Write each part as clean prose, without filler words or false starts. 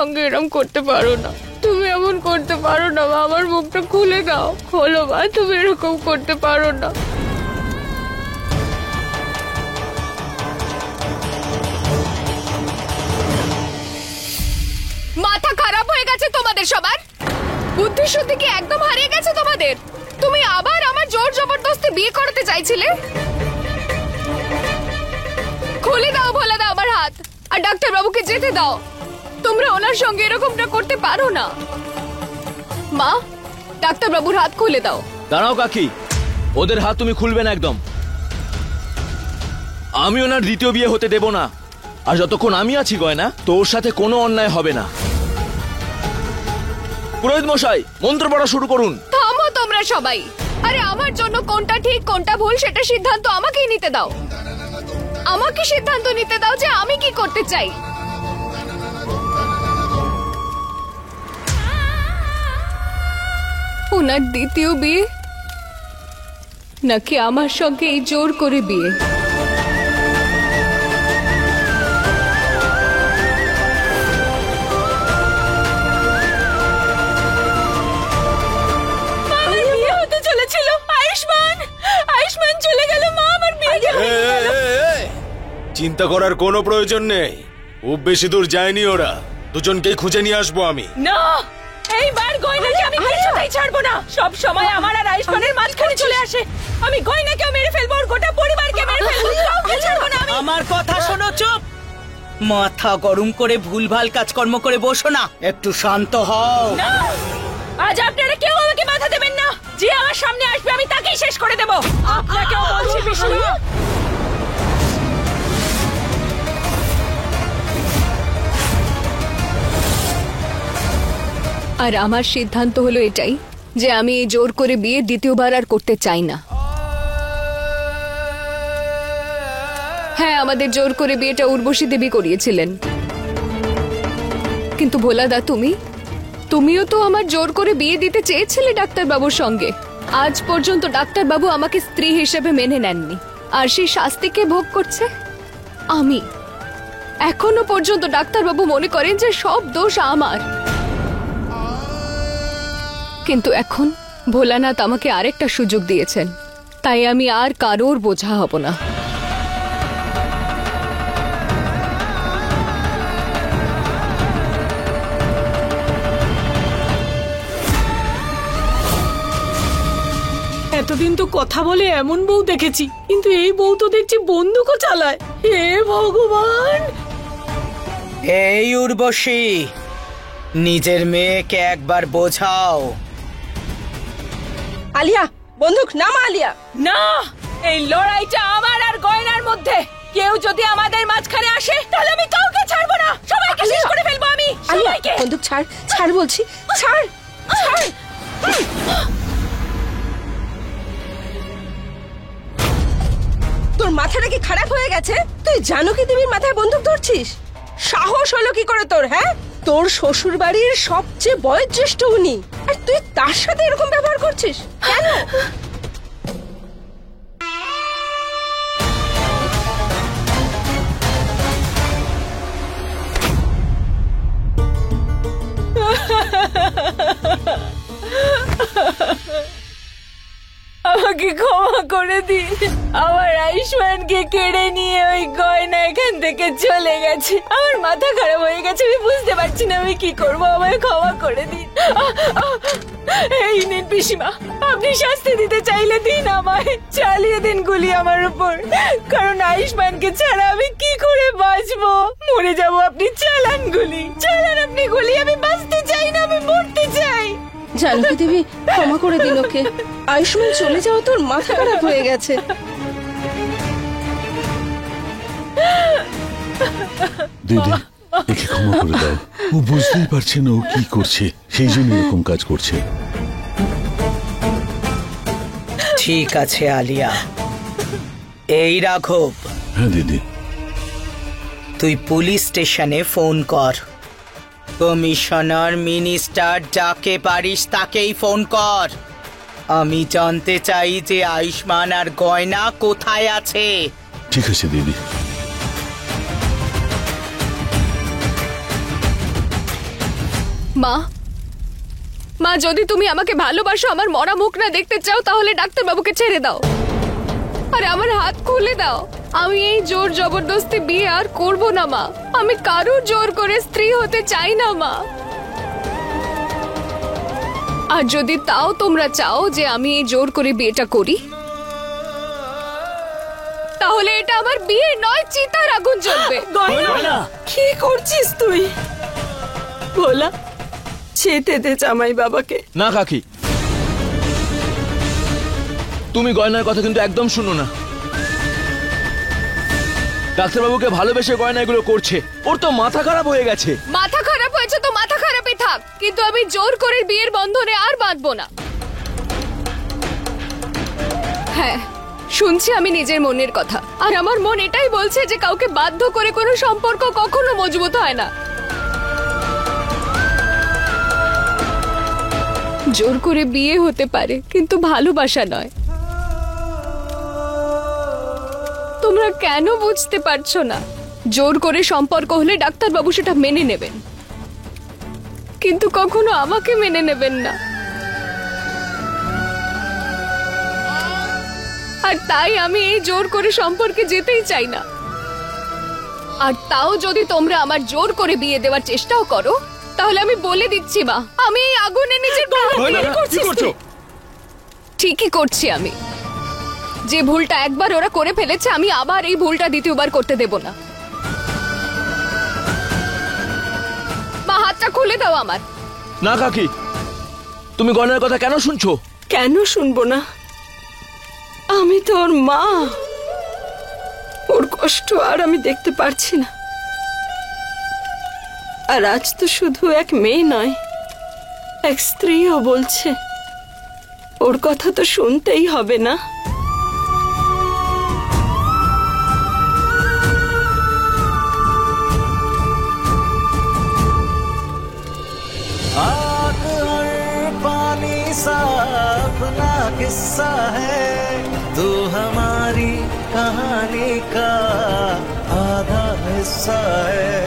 সঙ্গে এরকম করতে পারো না, তুমি এমন করতে পারো না মা, আমার মুখটা খুলে দাও, খোলো মা, তুমি এরকম করতে পারো না। মাথা খারাপ হয়ে গেছে তোমাদের সবার? বুদ্ধি শুদ্ধি কি একদম হারিয়ে গেছে তোমাদের? তুমি আবার আমার জোর জবরদস্তি বিয়ে করতে চাইছিলে? খুলে দাও, ভোলা দাও আমার হাত, আর ডাক্তার বাবুকে যেতে দাও। তোমরা ওনার সঙ্গে এরকমটা করতে পারো না। মা, ডাক্তার বাবুর হাত খুলে দাও। দাঁড়াও কাকি, ওদের হাত তুমি খুলবে না একদম। আমি ওনার দ্বিতীয় বিয়ে হতে দেব না, আর যতক্ষণ আমি আছি গয়না, তোর সাথে কোনো অন্যায় হবে না। পুরোহিত মশাই, মন্ত্র পড়া শুরু করুন। থামো তোমরা সবাই। আরে আমার জন্য কোনটা ঠিক কোনটা ভুল সেটা সিদ্ধান্ত আমাকেই নিতে দাও। আমাকে সিদ্ধান্ত নিতে দাও যে আমি কি করতে চাই। ওনার দ্বিতীয় বিয়ে নাকি আমার সঙ্গে এই জোর করে বিয়ে? চিন্তা করার কোনো প্রয়োজন নেই, খুব বেশি দূর যায়নি ওরা। দুজনকেই খুঁজে নিয়ে আসবো আমি। না, এইবার গয়নাকে আমি কিছুতেই ছাড়বো না। সব সময় আমার আর আয়ুষ্মানের মাঝখানে চলে আসে। আমি গয়নাকেও মেরে ফেলবো, ওর গোটা পরিবারকে মেরে ফেলবো, কাউকে ছাড়বো না আমি। আমার কথা শোনো, চুপ। মাথা গরম করে ভুলভাল কাজকর্ম করে বসো না, একটু শান্ত হও। না, আজ আপনারা কেউ আমাকে বাধা দেবেন না। যে আমার সামনে আসবে আমি তাকেই শেষ করে দেব। আপনাকেও বলছি পিসিমা। আর আমার সিদ্ধান্ত হলো এটাই যে আমি এই জোর করে বিয়ে দ্বিতীয়বার আর করতে চাই না। হ্যাঁ, আমাদের জোর করে বিয়েটা উর্বশী দেবী করিয়েছিলেন, কিন্তু ভোলাদা তুমিও তো আমার জোর করে বিয়ে দিতে চেয়েছিলে ডাক্তারবাবুর সঙ্গে। আজ পর্যন্ত ডাক্তারবাবু আমাকে স্ত্রী হিসেবে মেনে নেননি, আর সেই শাস্তিকে ভোগ করছে আমি। এখনো পর্যন্ত ডাক্তারবাবু মনে করেন যে সব দোষ আমার। কিন্তু এখন ভোলানাথ আমাকে আরেকটা সুযোগ দিয়েছেন, তাই আমি আর কারোর বোঝা হব না। এতদিন তো কথা বলে এমন বউ দেখেছি, কিন্তু এই বউ তো দেখছি বন্দুকও চালায়। হে ভগবান! এই উর্বশী, নিজের মেয়েকে একবার বোঝাও। আলিয়া, বন্দুক নামা। আলিয়া, না, এই লড়াইটা আমার আর গয়নার মধ্যে। কেউ যদি আমাদের মাঝখানে আসে তাহলে আমি কাউকে ছাড়বো না, সবাইকে শেষ করে ফেলবো আমি। সবাইকে। বন্দুক ছাড়, ছাড় বলছি, ছাড়, ছাড়। তোর মাথাটা কি খারাপ হয়ে গেছে? তুই জানকী দেবীর মাথায় বন্দুক ধরছিস? সাহস হলো কি করে তোর? হ্যাঁ, তোর শ্বশুর বাড়ির সবচেয়ে বয়োজ্যেষ্ঠ উনি, আর তুই তার সাথে এরকম ব্যবহার করছিস কেন? আমাকে ক্ষমা করে দিন। আমার আয়ুষ্মানকে কেড়ে নিয়ে ওই গয়না এখান থেকে চলে গেছে। আমার মাথা খারাপ হয়ে গেছে, আমি বুঝতে পারছি না আমি কি করবো। আমায় ক্ষমা করে দিন। এই নিন পিসিমা, আপনি শাস্তি দিতে চাইলে দিন, আমায় চালিয়ে দিন গুলি আমার উপর, কারণ আয়ুষ্মানকে ছাড়া আমি কি করে বাঁচবো? মরে যাবো। আপনি চালান গুলি, চালান আপনি গুলি। আমি বাঁচতে চাই না, আমি মরতে চাই। জানকী দেবী ক্ষমা করে দিন ওকে। আয়ুষ্মান চলে যাওয়া তোর মাথা খারাপ হয়ে গেছে। দিদি, একে ক্ষমা করে দাও। ও বুঝতেই পারছে না ও কি করছে, সেই জন্য এরকম কাজ করছে। ঠিক আছে আলিয়া। এই রাঘব, হ্যাঁ দিদি। তুই পুলিশ স্টেশনে ফোন কর। কমিশনার, মিনিস্টার, যাকে পারিস তাকেই ফোন কর। আমি জানতে চাই যে আয়ুষ্মান আর গয়না কোথায় আছে। ঠিক আছে দিদি। মা মা, যদি তুমি আমাকে ভালোবাসো, আমার মরা মুখ না দেখতে চাও, তাহলে ডাক্তার বাবুকে ছেড়ে দাও আর আমার হাত খুলে দাও। আমি এই জোর জবরদস্তি বিয়ে আর করব না মা। আমি কারোর জোর করে স্ত্রী হতে চাই না মা। আর যদি তাও তোমরা চাও যে আমি এই জোর করে বিয়েটা করি, তাহলে এটা আমার বিয়ে নয়, চিতার আগুন জ্বলবে। গয়না, কি করছিস তুই? ভোলা, যেতে দে জামাই বাবাকে। না কাকি, তুমি গয়নার কথা কিন্তু একদম শুনো না। ডাক্তারবাবুকে ভালোবেসে গয়না এগুলো করছে, ওর তো মাথা খারাপ হয়ে গেছে। মাথা খারাপ হয়েছে তো মাথা খারাপই থাক, কিন্তু আমি জোর করে বিয়ের বন্ধনে আর বাঁধবো না। হ্যাঁ, শুনছি আমি নিজের মনের কথা, আর আমার মন এটাই বলছে যে কাউকে বাধ্য করে কোনো সম্পর্ক কখনো মজবুত হয় না। জোর করে বিয়ে হতে পারে, কিন্তু ভালোবাসা নয়। তোমরা কেন বুঝতে পারছো না? জোর করে সম্পর্ক হলে ডাক্তারবাবু সেটা মেনে নেবেন, কিন্তু কখনো আমাকে মেনে নেবেন না। আর তাই আমি এই জোর করে সম্পর্কে যেতেই চাই না। আর তাও যদি তোমরা আমার জোর করে বিয়ে দেওয়ার চেষ্টাও করো, তাহলে আমি বলে দিচ্ছি মা, আমি এই আগুনে নিজের প্রাণ দিয়ে করছিস তুই। ঠিকই করছি আমি। যে ভুলটা একবার ওরা করে ফেলেছে, আমি আবার এই ভুলটা দ্বিতীয়বার করতে দেব না। মা, হাতটা খুলে দাও আমার। না কাকি, তুমি গয়নার কথা কেন শুনছো? কেন শুনবো না? আমি তো ওর মা। ওর কষ্ট আর আমি দেখতে পারছি না। আর আজ তো শুধু এক মেয়ে নয়, এক স্ত্রীও বলছে। ওর কথা তো শুনতেই হবে না? आग और पानी सा अपना किस्सा है, तू हमारी कहानी का आधा हिस्सा है,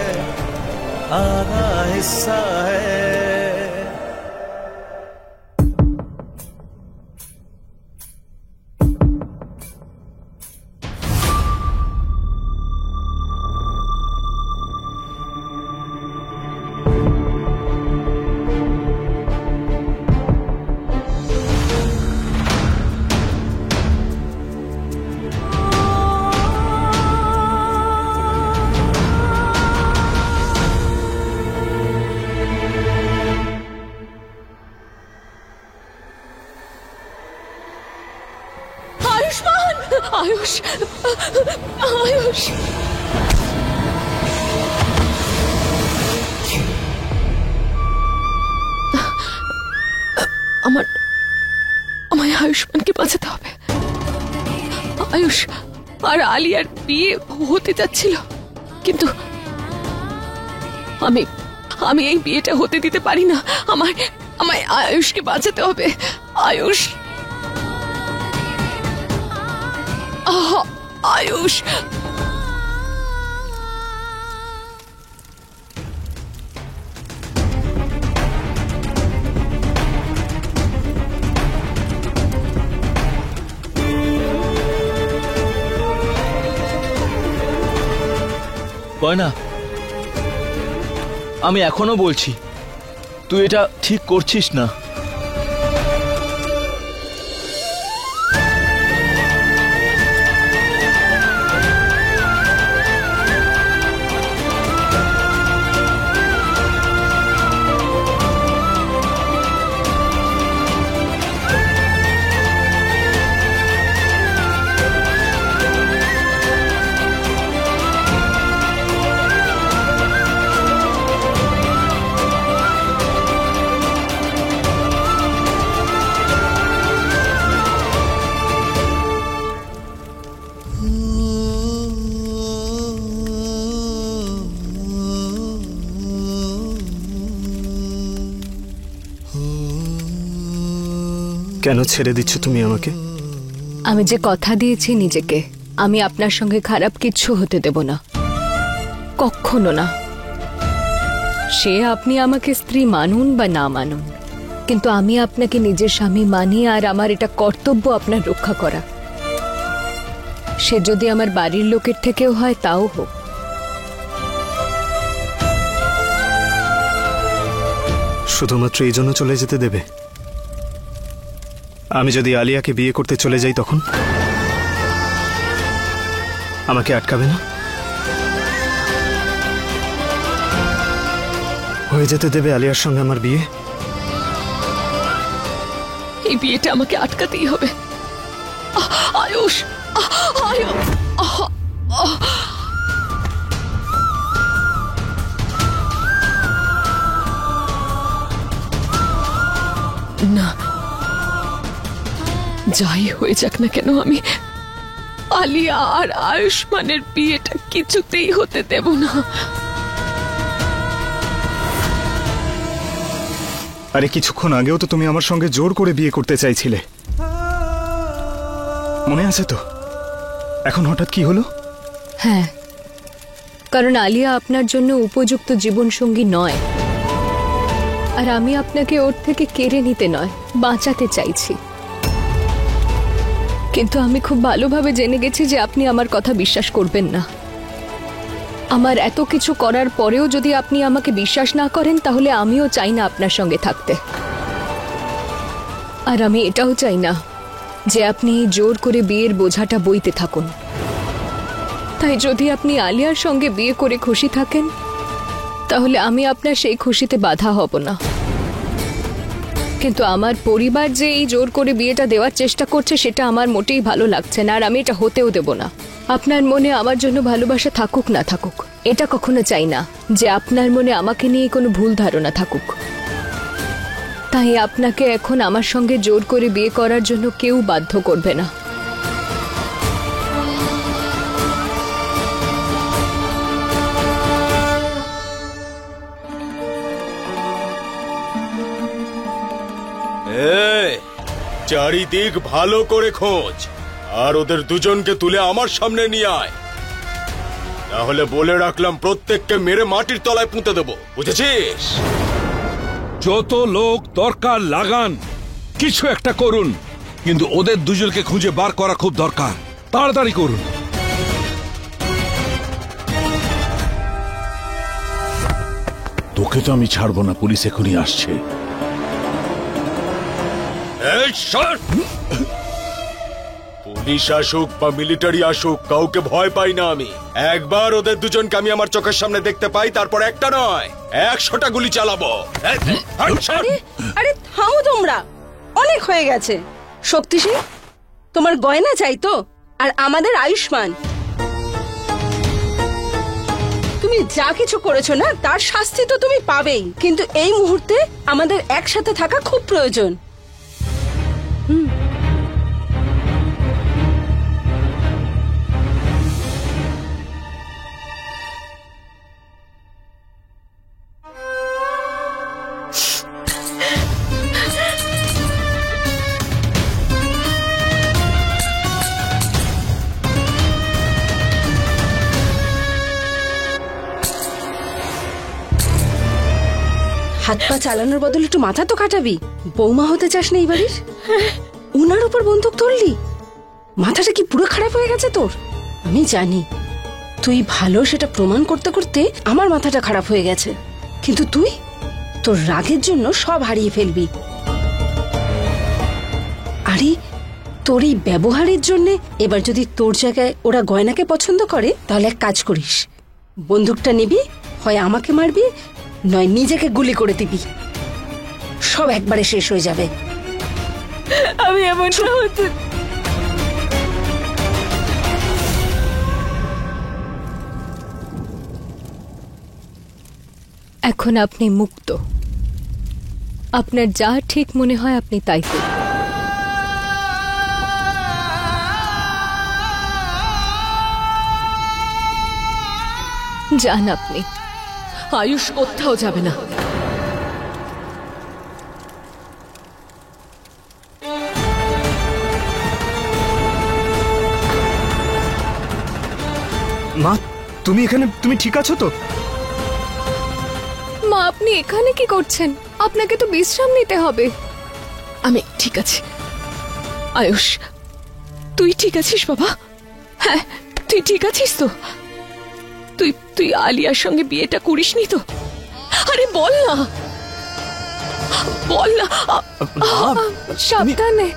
आधा हिस्सा है। আয়ুষ্মান, আয়ুষ, আয়ুষ। আমায় আয়ুষ্মানকে বাঁচাতে হবে। আয়ুষ আর আলিয়ার বিয়ে হতে যাচ্ছিল, কিন্তু আমি এই বিয়েটা হতে দিতে পারি না। আমায় আয়ুষকে বাঁচাতে হবে। আয়ুষ, আয়ুষ। গয়না, আমি এখনো বলছি তুই এটা ঠিক করছিস না। কেন ছেড়ে দিচ্ছ তুমি আমাকে? আমি যে কথা দিয়েছি নিজেকে, আমি আপনার সঙ্গে খারাপ কিচ্ছু হতে দেব না, কখনো না। সে আপনি আমাকে স্ত্রী মানুন বা না মানুন, কিন্তু আমি আপনাকে নিজের স্বামী মানি, আর আমার এটা কর্তব্য আপনার রক্ষা করা। সে যদি আমার বাড়ির লোকের থেকেও হয় তাও হোক। শুধুমাত্র এই জন্য চলে যেতে দেবে? আমি যদি আলিয়াকে বিয়ে করতে চলে যাই তখন আমাকে আটকাবে না? হয়ে যেতে দেবে আলিয়ার সঙ্গে আমার বিয়ে? এই বিয়েটা আমাকে আটকাতেই হবে। আয়ুষ, না, যাই হয়ে যাক না কেন আমি আলিয়া আর আয়ুষ্মানের বিয়েটা কিছুতেই হতে দেব না। আরে কিছুক্ষণ আগেও তো তুমি আমার সঙ্গে জোর করে বিয়ে করতে চাইছিলে, মনে আছে তো? এখন হঠাৎ কি হলো? হ্যাঁ, কারণ আলিয়া আপনার জন্য উপযুক্ত জীবনসঙ্গী নয়, আর আমি আপনাকে ওর থেকে কেড়ে নিতে নয়, বাঁচাতে চাইছি। কিন্তু আমি খুব ভালোভাবে জেনে গেছি যে আপনি আমার কথা বিশ্বাস করবেন না। আমার এত কিছু করার পরেও যদি আপনি আমাকে বিশ্বাস না করেন, তাহলে আমিও চাই না আপনার সঙ্গে থাকতে। আর আমি এটাও চাই না যে আপনি জোর করে বিয়ের বোঝাটা বইতে থাকুন। তাই যদি আপনি আলিয়ার সঙ্গে বিয়ে করে খুশি থাকেন, তাহলে আমি আপনার সেই খুশিতে বাধা হব না। কিন্তু আমার পরিবার যে এই জোর করে বিয়েটা দেওয়ার চেষ্টা করছে, সেটা আমার মোটেই ভালো লাগছে না, আর আমি এটা হতেও দেব না। আপনার মনে আমার জন্য ভালোবাসা থাকুক না থাকুক, এটা কখনো চাই না যে আপনার মনে আমাকে নিয়ে কোনো ভুল ধারণা থাকুক। তাই আপনাকে এখন আমার সঙ্গে জোর করে বিয়ে করার জন্য কেউ বাধ্য করবে না। চারিদিক ভালো করে খোঁজ, আর ওদের দুজনকে তুলে আমার সামনে নিয়ে আয়। তাহলে বলে রাখলাম, প্রত্যেককে মেরে মাটির তলায় পুঁতে দেবো, বুঝেছিস? যত লোক দরকার লাগান, কিছু একটা করুন, কিন্তু ওদের দুজনকে খুঁজে বার করা খুব দরকার। তাড়াতাড়ি করুন। তোকে তো আমি ছাড়বো না, পুলিশ এখনই আসছে। পুলিশ আসুক বা মিলিটারি আসুক, কাউকে ভয় পাই না আমি। একবার ওদের দুজনকে আমি আমার চোখের সামনে দেখতে পাই, তারপর একটা নয় 100টা গুলি চালাবো। আরে থামো তোমরা, অনেক হয়ে গেছে। শক্তিশালী, তোমার গয়না চাই তো, আর আমাদের আয়ুষ্মান। তুমি যা কিছু করেছো না, তার শাস্তি তো তুমি পাবেই, কিন্তু এই মুহূর্তে আমাদের একসাথে থাকা খুব প্রয়োজন। হাত পা চালানোর বদলে একটু মাথা তো কাটাবি। বৌমা হতে চাস না এই বাড়ির? উনার উপর বন্দুক ধরলি? মাথাটা কি পুরো খারাপ হয়ে গেছে তোর? আমি জানি তুই ভালো, সেটা প্রমাণ করতে করতে আমার মাথাটা খারাপ হয়ে গেছে। কিন্তু তুই তোর রাগের জন্য সব হারিয়ে ফেলবি। আরে তোর এই ব্যবহারের জন্য এবার যদি তোর জায়গায় ওরা গয়নাকে পছন্দ করে, তাহলে এক কাজ করিস, বন্দুকটা নিবি, হয় আমাকে মারবি, নয় নিজেকে গুলি করে দিবি। সব একবারে শেষ হয়ে যাবে। আমি এমনটা হতে এখন আপনি মুক্ত। আপনার যা ঠিক মনে হয় আপনি তাই করুন। যান আপনি, আয়ুষ কোথাও যাবে না। মা, তুমি এখানে, তুমি ঠিক আছো তো? মা আপনি এখানে কি করছেন? আপনাকে তো বিশ্রাম নিতে হবে। আমি ঠিক আছে। আয়ুষ, তুই ঠিক আছিস বাবা? হ্যাঁ, তুই ঠিক আছিস তো? তুই তুই আলিয়ার সঙ্গে বিয়েটা করিসনি তো? আরে বল না, বল না। সাবধানে।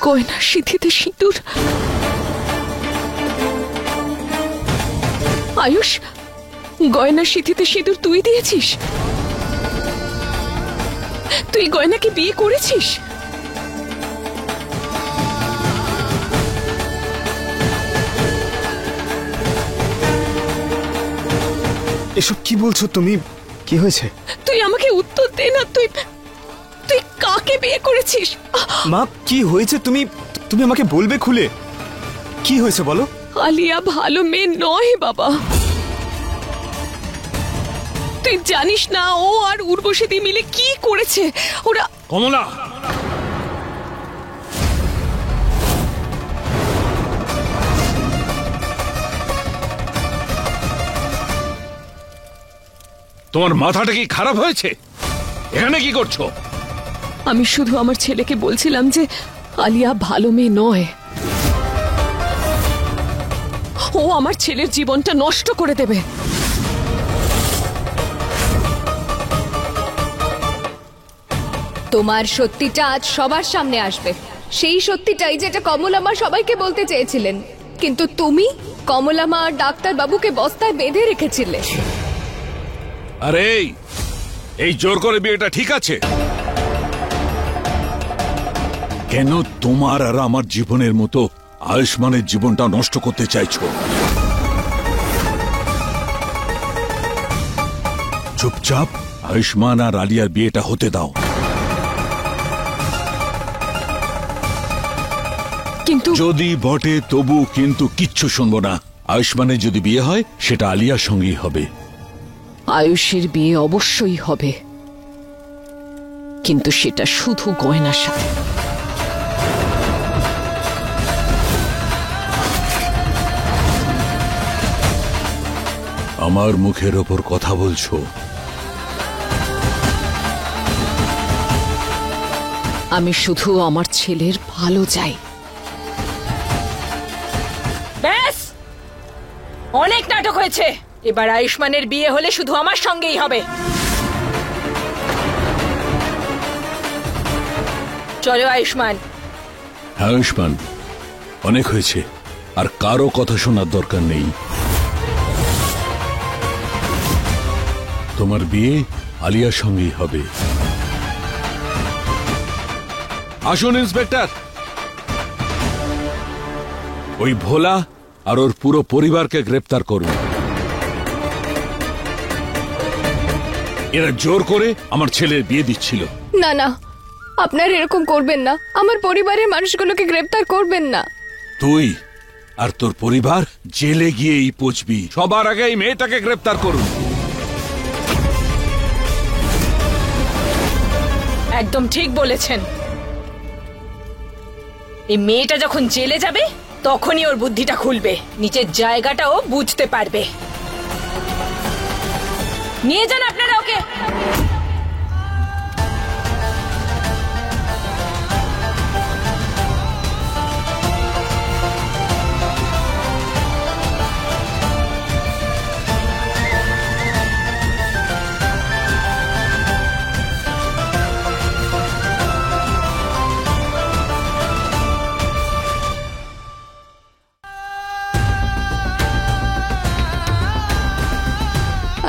গয়নার সিঁথিতে সিঁদুর। আয়ুষ, গয়নার সিঁথিতে সিঁদুর তুই দিয়েছিস? তুই গয়নাকে বিয়ে করেছিস? এসব কি বলছো তুমি? কি হয়েছে? তুই আমাকে উত্তর দে না। তুই তুই কাকে বিয়ে করেছিস? মা, কি হয়েছে? তুমি তুমি আমাকে বলবে খুলে? কি হয়েছে বলো? আলিয়া ভালো মেয়ে নয় বাবা। তুই জানিস না ও আর উর্বশী মিলে কি করেছে? ওরা কমলা, তোমার মাথাটা কি খারাপ হয়েছে? এখানে কি করছো? আমি শুধু আমার ছেলেকে বলছিলাম যে আলিয়া ভালো মেয়ে নয়। ও আমার ছেলের জীবনটা নষ্ট করে দেবে। তোমার সত্যিটা আজ সবার সামনে আসবে। সেই সত্যিটাই যেটা কমলা মা সবাইকে বলতে চেয়েছিলেন, কিন্তু তুমি কমলা মা আর ডাক্তার বাবুকে বস্তায় বেঁধে রেখেছিলে। আরে এই জোর করে বিয়েটা ঠিক আছে? কেন তোমার আর আমার জীবনের মতো আয়ুষ্মানের জীবনটা নষ্ট করতে চাইছো? চুপচাপ আয়ুষ্মান আর আলিয়ার বিয়েটা হতে দাও। কিন্তু যদি বটে তবু কিন্তু কিচ্ছু শুনবো না। আয়ুষ্মানের যদি বিয়ে হয় সেটা আলিয়ার সঙ্গেই হবে। আয়ুষের বিয়ে অবশ্যই হবে, কিন্তু সেটা শুধু গয়নার সাথে। আমার মুখের ওপর কথা বলছো? আমি শুধু আমার ছেলের ভালো চাই। ব্যাস, অনেক নাটক হয়েছে। এবার আয়ুষ্মানের বিয়ে হলে শুধু আমার সঙ্গেই হবে। চলো আয়ুষ্মান। আয়ুষ্মান, অনেক হয়েছে, আর কারো কথা শোনার দরকার নেই। তোমার বিয়ে আলিয়ার সঙ্গেই হবে। আসুন ইন্সপেক্টর, ওই ভোলা আর ওর পুরো পরিবারকে গ্রেপ্তার করুন। এরা জোর করে আমার ছেলের বিয়ে দিচ্ছিল। না না, আপনার এরকম করবেন না। আমার পরিবারের মানুষগুলোকে গ্রেপ্তার করবেন না। তুই আর তোর পরিবার জেলে গিয়েই পৌঁছবি। সবার আগে এই মেয়েটাকে গ্রেপ্তার করুন। একদম ঠিক বলেছেন। এই মেয়েটা যখন জেলে যাবে তখনই ওর বুদ্ধিটা খুলবে, নিচের জায়গাটাও বুঝতে পারবে। নিয়ে যান আপনারা ওকে।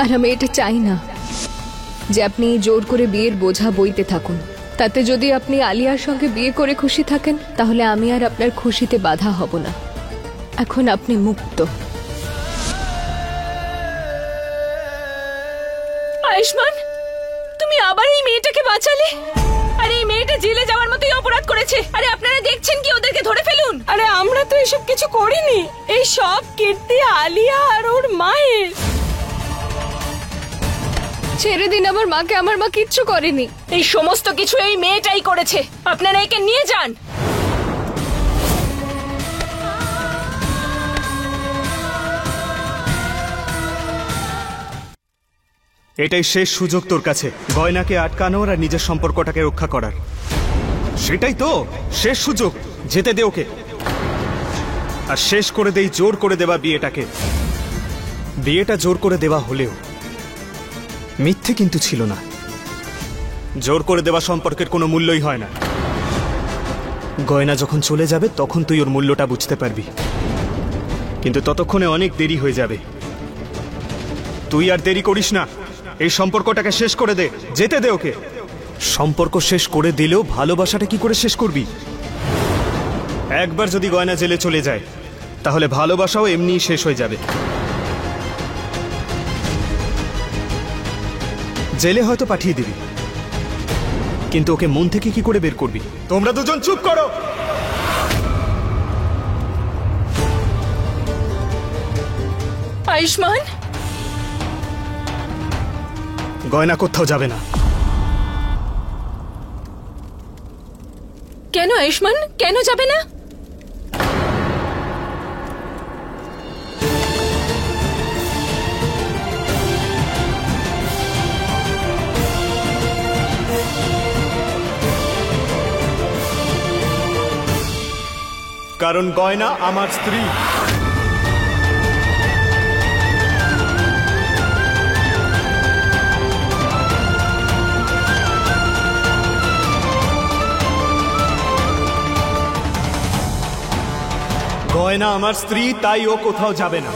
আর আমি এটা চাই না যে আপনি জোর করে বিয়ের বোঝা বইতে থাকুন। তাতে যদি আপনি আলিয়ার সঙ্গে বিয়ে করে খুশি থাকেন, তাহলে আমি আর আপনার খুশিতে বাধা হব না। এখন আপনি মুক্ত। আয়ুষ্মান, তুমি আবার এই মেয়েটাকে বাঁচালে। আরে এই মেয়েটা জেলে যাওয়ার মতোই অপরাধ করেছে। আরে আপনারা দেখছেন কি, ওদেরকে ধরে ফেলুন। আরে আমরা তো এসব কিছু করিনি। এই সব কীর্তি আলিয়া আর ওর মায়ের। ছেড়ে দিন আমার মাকে। আমার মা কিচ্ছু করেনি। এই সমস্ত কিছু এই মেয়েটাই করেছে। আপনারা একে নিয়ে যান। এটাই শেষ সুযোগ তোর কাছে গয়নাকে আটকানোর আর নিজের সম্পর্কটাকে রক্ষা করার। সেটাই তো শেষ সুযোগ, যেতে দে ওকে। আর শেষ করে দেই জোর করে দেওয়া বিয়েটাকে। বিয়েটা জোর করে দেওয়া হলেও মিথ্যে কিন্তু ছিল না। জোর করে দেওয়া সম্পর্কের কোনো মূল্যই হয় না। গয়না যখন চলে যাবে তখন তুই ওর মূল্যটা বুঝতে পারবি, কিন্তু ততক্ষণে অনেক দেরি হয়ে যাবে। তুই আর দেরি করিস না, এই সম্পর্কটাকে শেষ করে দে, যেতে দে ওকে। সম্পর্ক শেষ করে দিলেও ভালোবাসাটা কি করে শেষ করবি? একবার যদি গয়না জেলে চলে যায় তাহলে ভালোবাসাও এমনিই শেষ হয়ে যাবে। জেলে হয়তো পাঠিয়ে দিবি, কিন্তু ওকে মন থেকে কি করে বের করবি? তোমরা দুজন চুপ করো। আয়ুষ্মান, গয়না কোথাও যাবে না। কেন আয়ুষ্মান, কেন যাবে না? কারণ গয়না আমার স্ত্রী। গয়না আমার স্ত্রী, তাই ও কোথাও যাবে না।